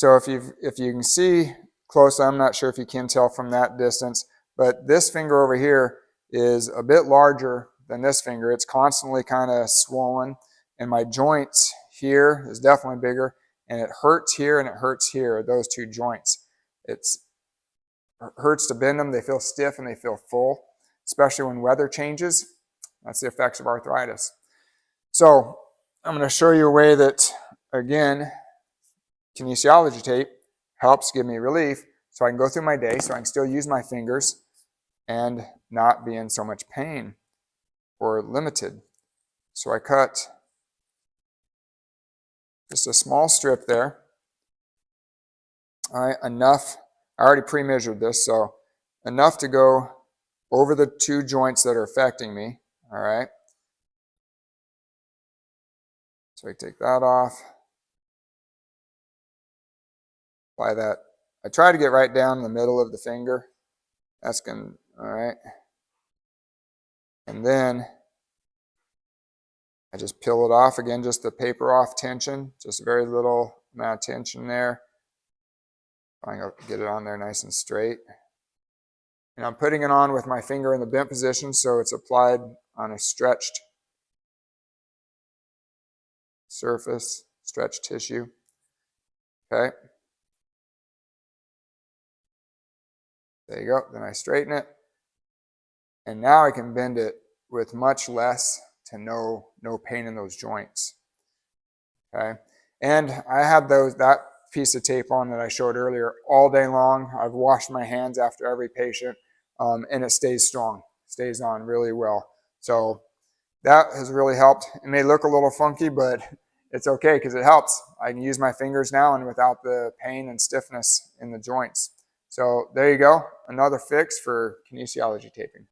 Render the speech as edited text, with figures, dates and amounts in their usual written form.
So if you can see close, I'm not sure if you can tell from that distance, but this finger over here is a bit larger than this finger. It's constantly kind of swollen, and my joints here is definitely bigger, and it hurts here and it hurts here, those two joints. It hurts to bend them. They feel stiff and they feel full, especially when weather changes. That's the effects of arthritis. So I'm going to show you a way that, again, kinesiology tape helps give me relief so I can go through my day, so I can still use my fingers and not be in so much pain or limited. So I cut just a small strip there. All right, enough. I already pre-measured this, so enough to go over the two joints that are affecting me. All right. So I take that off. Apply that. I try to get right down in the middle of the finger. That's going to, all right. And then I just peel it off again, just the paper off tension, just very little amount of tension there. I'm going to get it on there nice and straight. And I'm putting it on with my finger in the bent position, so it's applied on a stretched surface, stretched tissue. Okay. There you go. Then I straighten it. And now I can bend it with much less to no pain in those joints. Okay. And I have that piece of tape on that I showed earlier all day long. I've washed my hands after every patient, and it stays strong, stays on really well. So that has really helped. It may look a little funky, but it's okay because it helps. I can use my fingers now and without the pain and stiffness in the joints. So there you go, another fix for kinesiology taping.